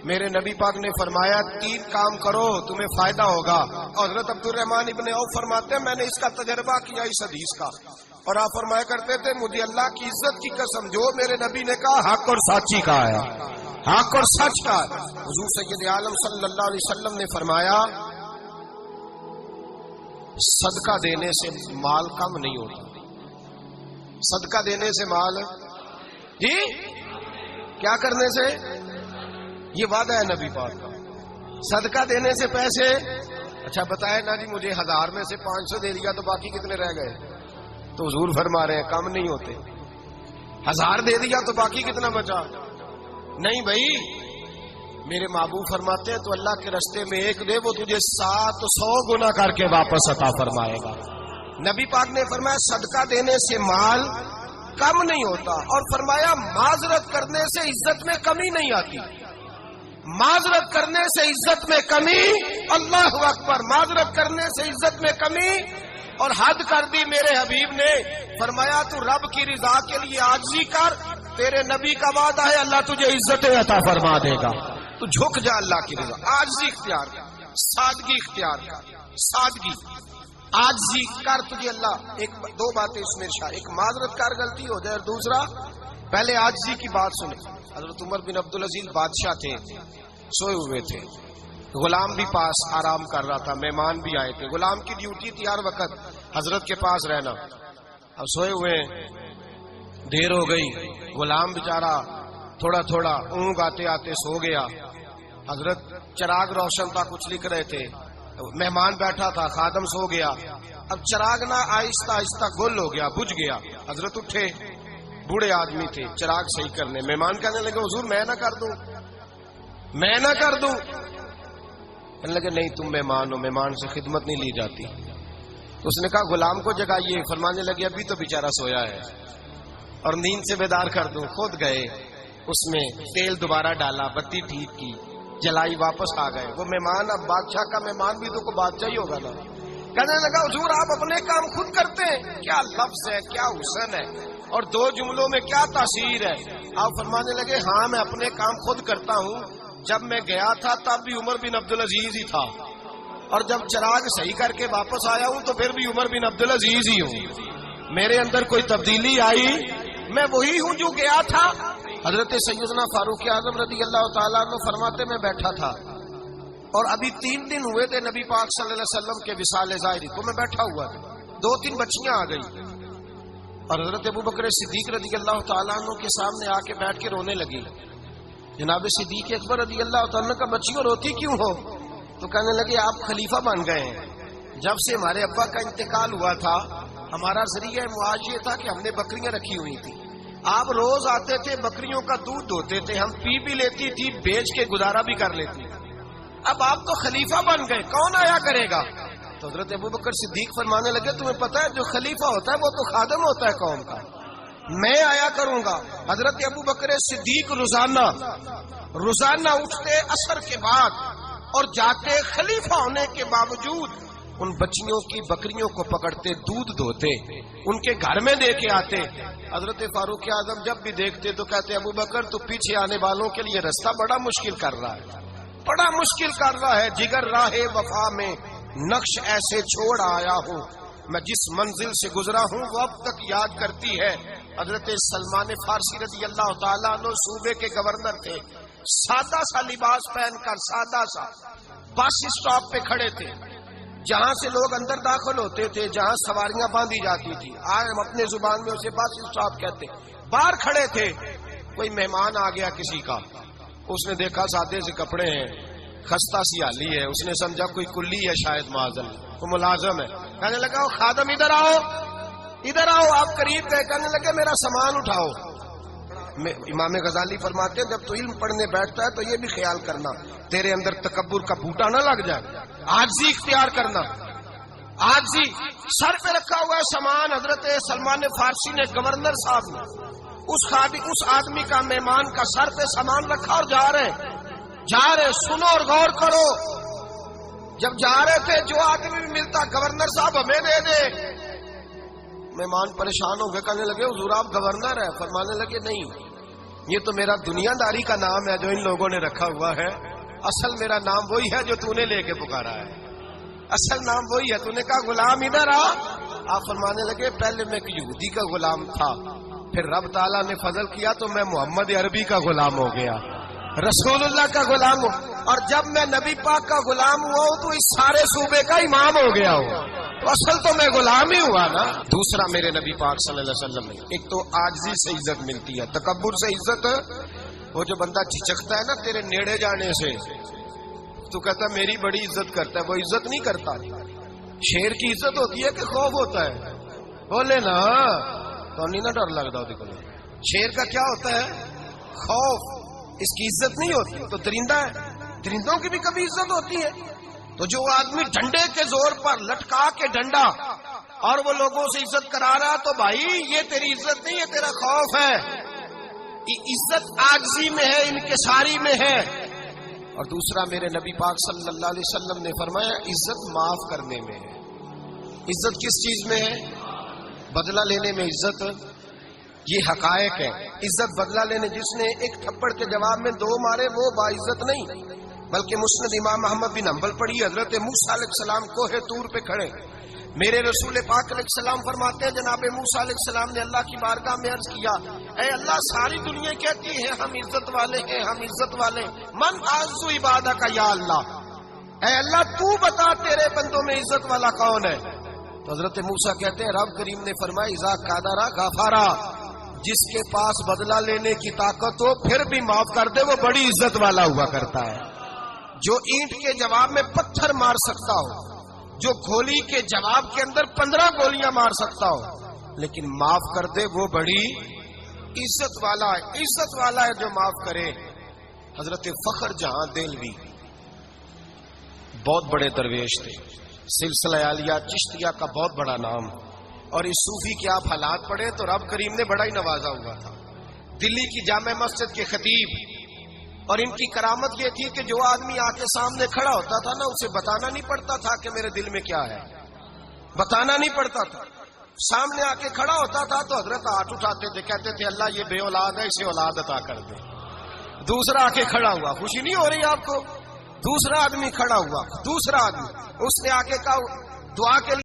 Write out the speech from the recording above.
میرے نبی پاک نے فرمایا 3 کام کرو تمہیں فائدہ ہوگا. حضرت عبد الرحمن ابن عوف فرماتے ہیں میں نے اس کا تجربہ کیا اس حدیث کا, اور آپ فرمایا کرتے تھے مجھے اللہ کی عزت کی قسم جو میرے نبی نے کہا حق اور سچی کا ہے, حق اور سچ کا. حضور سید عالم صلی اللہ علیہ وسلم نے فرمایا صدقہ دینے سے مال کم نہیں ہوتا. صدقہ دینے سے مال جی کیا کرنے سے, یہ وعدہ ہے نبی پاک کا. صدقہ دینے سے پیسے, اچھا بتائے نا جی مجھے 1000 میں سے 500 دے دیا تو باقی کتنے رہ گئے؟ تو حضور فرما رہے ہیں کم نہیں ہوتے. 1000 دے دیا تو باقی کتنا بچا؟ نہیں بھائی, میرے محبوب فرماتے ہیں تو اللہ کے راستے میں ایک دے وہ تجھے 700 گنا کر کے واپس عطا فرمائے گا. نبی پاک نے فرمایا صدقہ دینے سے مال کم نہیں ہوتا, اور فرمایا معذرت کرنے سے عزت میں کمی نہیں آتی. معذرت کرنے سے عزت میں کمی, اللہ اکبر, معذرت کرنے سے عزت میں کمی. اور حد کر دی میرے حبیب نے, فرمایا تو رب کی رضا کے لیے عاجزی کر, تیرے نبی کا وعدہ ہے اللہ تجھے عزت عطا فرما دے گا. تو جھک جا اللہ کی رضا, عاجزی اختیار کر, سادگی اختیار کر, سادگی عاجزی کر, تجھے اللہ ایک 2 باتیں اس میں شاہ, ایک معذرت کر غلطی ہو جائے, اور دوسرا پہلے عاجزی کی بات سنیں. حضرت عمر بن عبدالعزیز بادشاہ تھے, سوئے ہوئے تھے, غلام بھی پاس آرام کر رہا تھا, مہمان بھی آئے تھے. غلام کی ڈیوٹی تھی ہر وقت حضرت کے پاس رہنا. اب سوئے ہوئے, دیر ہو گئی, غلام بیچارہ تھوڑا تھوڑا اونگ آتے آتے سو گیا. حضرت چراغ روشن تھا, کچھ لکھ رہے تھے, مہمان بیٹھا تھا, خادم سو گیا. اب چراغ نہ آہستہ آہستہ گل ہو گیا, بجھ گیا. حضرت اٹھے, بوڑھے آدمی تھے, چراغ صحیح کرنے. مہمان کہنے لگے حضور میں نہ کر دوں, میں نہ کر دوں. کہنے لگے نہیں تم مہمان ہو, مہمان سے خدمت نہیں لی جاتی. تو اس نے کہا غلام کو جگائیے. فرمانے لگے ابھی تو بیچارہ سویا ہے اور نیند سے بیدار کر دوں. خود گئے, اس میں تیل دوبارہ ڈالا, بتی ٹھیک کی, جلائی, واپس آ گئے. وہ مہمان, اب بادشاہ کا مہمان بھی تو کوئی بادشاہ ہی ہوگا نا. کہنے لگا حضور آپ اپنے کام خود کرتے ہیں, کیا لفظ ہے, کیا حسن ہے, اور 2 جملوں میں کیا تاثیر ہے. آپ فرمانے لگے ہاں میں اپنے کام خود کرتا ہوں. جب میں گیا تھا تب بھی عمر بن عبدالعزیز ہی تھا, اور جب چراغ صحیح کر کے واپس آیا ہوں تو پھر بھی عمر بن عبدالعزیز ہی ہوں. میرے اندر کوئی تبدیلی آئی, میں وہی ہوں جو گیا تھا. حضرت سیدنا فاروق اعظم رضی اللہ تعالیٰ عنہ فرماتے میں بیٹھا تھا, اور ابھی 3 دن ہوئے تھے نبی پاک صلی اللہ علیہ وسلم کے وصال ظاہری کو. میں بیٹھا ہوا تھا, 2-3 بچیاں آ گئی, اور حضرت ابوبکر صدیق رضی اللہ تعالیٰ عنہ کے سامنے آ کے بیٹھ کے رونے لگی. جناب صدیق اکبر رضی اللہ تعالیٰ عنہ کا بچیوں روتی کیوں ہو؟ تو کہنے لگے آپ خلیفہ بن گئے ہیں. جب سے ہمارے ابا کا انتقال ہوا تھا ہمارا ذریعہ معاش یہ تھا کہ ہم نے بکریاں رکھی ہوئی تھی. آپ روز آتے تھے, بکریوں کا دودھ دھوتے تھے, ہم پی لیتی تھی, بیچ کے گزارا بھی کر لیتی. اب آپ تو خلیفہ بن گئے, کون آیا کرے گا؟ تو حضرت ابوبکر صدیق فرمانے لگے تمہیں پتہ ہے جو خلیفہ ہوتا ہے وہ تو خادم ہوتا ہے قوم کا, میں آیا کروں گا. حضرت ابوبکر صدیق روزانہ اٹھتے عصر کے بعد اور جاتے, خلیفہ ہونے کے باوجود ان بچیوں کی بکریوں کو پکڑتے, دودھ دھوتے, ان کے گھر میں دے کے آتے. حضرت فاروق اعظم جب بھی دیکھتے تو کہتے ابوبکر تو پیچھے آنے والوں کے لیے راستہ بڑا مشکل کر رہا ہے, بڑا مشکل کر رہا ہے. جگر راہ وفا میں نقش ایسے چھوڑ آیا ہوں, میں جس منزل سے گزرا ہوں وہ اب تک یاد کرتی ہے. حضرت سلمان فارسی رضی اللہ تعالیٰ عنہ صوبے کے گورنر تھے, سادہ سا لباس پہن کر, سادہ سا, بس اسٹاپ پہ کھڑے تھے جہاں سے لوگ اندر داخل ہوتے تھے, جہاں سواریاں باندھی جاتی تھی. آج ہم اپنے زبان میں اسے بس اسٹاپ کہتے. باہر کھڑے تھے, کوئی مہمان آ گیا کسی کا, اس نے دیکھا سادے سے کپڑے ہیں, خستہ سی حالی ہے, اس نے سمجھا کوئی کلی ہے شاید, معاذن وہ ملازم ہے. کہنے لگا خادم ادھر آؤ, ادھر آؤ. آپ قریب گئے, کہنے لگے میرا سامان اٹھاؤ. امام غزالی فرماتے ہیں جب تو علم پڑھنے بیٹھتا ہے تو یہ بھی خیال کرنا تیرے اندر تکبر کا بوٹا نہ لگ جائے, عاجزی اختیار کرنا. عاجزی, سر پہ رکھا ہوا ہے سامان. حضرت سلمان فارسی نے, گورنر صاحب نے, اس آدمی کا, مہمان کا سر پہ سامان رکھا اور جا رہے. سنو اور غور کرو, جب جا رہے تھے جو آدمی بھی ملتا گورنر صاحب ہمیں دے دے. مہمان پریشان ہو گئے, کہنے لگے حضور آپ گورنر ہیں؟ فرمانے لگے نہیں, یہ تو میرا دنیا داری کا نام ہے جو ان لوگوں نے رکھا ہوا ہے، اصل میرا نام وہی ہے جو تو نے لے کے پکارا ہے، اصل نام وہی ہے۔ تو نے کہا غلام ادھر آ، آپ فرمانے لگے پہلے میں ایک یہودی کا غلام تھا، پھر رب تعالیٰ نے فضل کیا تو میں محمد عربی کا غلام ہو گیا، رسول اللہ کا غلام ہوں، اور جب میں نبی پاک کا غلام ہوا ہوں تو اس سارے صوبے کا امام ہو گیا ہوں، تو اصل تو میں غلام ہی ہوا نا۔ دوسرا میرے نبی پاک صلی اللہ علیہ وسلم نے ایک تو عاجزی سے عزت ملتی ہے، تکبر سے عزت، وہ جو بندہ جھجکتا ہے نا تیرے نیڑے جانے سے، تو کہتا میری بڑی عزت کرتا ہے، وہ عزت نہیں کرتا۔ شیر کی عزت ہوتی ہے کہ خوف ہوتا ہے؟ بولے نا تو نہیں نا ڈر لگتا ہوتی کو۔ شیر کا کیا ہوتا ہے؟ خوف، اس کی عزت نہیں ہوتی۔ تو درندہ ہے، درندوں کی بھی کبھی عزت ہوتی ہے؟ تو جو آدمی ڈنڈے کے زور پر لٹکا کے ڈنڈا اور وہ لوگوں سے عزت کرا رہا، تو بھائی یہ تیری عزت نہیں ہے، تیرا خوف ہے۔ عزت عاجزی میں ہے، انکساری میں ہے۔ اور دوسرا میرے نبی پاک صلی اللہ علیہ وسلم نے فرمایا عزت معاف کرنے میں ہے۔ عزت کس چیز میں ہے؟ بدلہ لینے میں عزت، یہ حقائق ہے۔ عزت بدلہ لینے، جس نے ایک تھپڑ کے جواب میں 2 مارے وہ باعزت نہیں، بلکہ مسند امام احمد بن حنبل پڑھی، حضرت موسیٰ علیہ السلام کوہ طور پہ کھڑے، میرے رسول پاک علیہ السلام فرماتے ہیں جناب موسیٰ علیہ السلام نے اللہ کی بارگاہ میں عرض کیا، اے اللہ ساری دنیا کہتی ہے ہم عزت والے ہیں، ہم عزت والے، من اعز عبادک یا اللہ، اے اللہ تو بتا تیرے بندوں میں عزت والا کون ہے؟ تو حضرت موسیٰ کہتے ہیں رب کریم نے فرمایا اذا قادر غفارا، جس کے پاس بدلہ لینے کی طاقت ہو پھر بھی معاف کر دے وہ بڑی عزت والا ہوا کرتا ہے۔ جو اینٹ کے جواب میں پتھر مار سکتا ہو، جو گولی کے جواب کے اندر 15 گولیاں مار سکتا ہو، لیکن معاف کر دے وہ بڑی عزت والا ہے۔ عزت والا ہے جو معاف کرے۔ حضرت فخر جہاں دہلوی بہت بڑے درویش تھے، سلسلہ عالیہ چشتیہ کا بہت بڑا نام، اور اس صوفی کے آپ حالات پڑھیں تو رب کریم نے بڑا ہی نوازا ہوا تھا۔ دلی کی جامع مسجد کے خطیب، اور ان کی کرامت یہ تھی کہ جو آدمی آ کے سامنے کھڑا ہوتا تھا نا اسے بتانا نہیں پڑتا تھا کہ میرے دل میں کیا ہے، بتانا نہیں پڑتا تھا۔ سامنے آ کے کھڑا ہوتا تھا تو حضرت ہاتھ اٹھاتے تھے، کہتے تھے اللہ یہ بے اولاد ہے اسے اولاد عطا کر دے۔ دوسرا آ کے کھڑا ہوا، خوشی نہیں ہو رہی آپ کو؟ دوسرا آدمی کھڑا ہوا، دوسرا آدمی، اس نے آ کے کہا دعا کے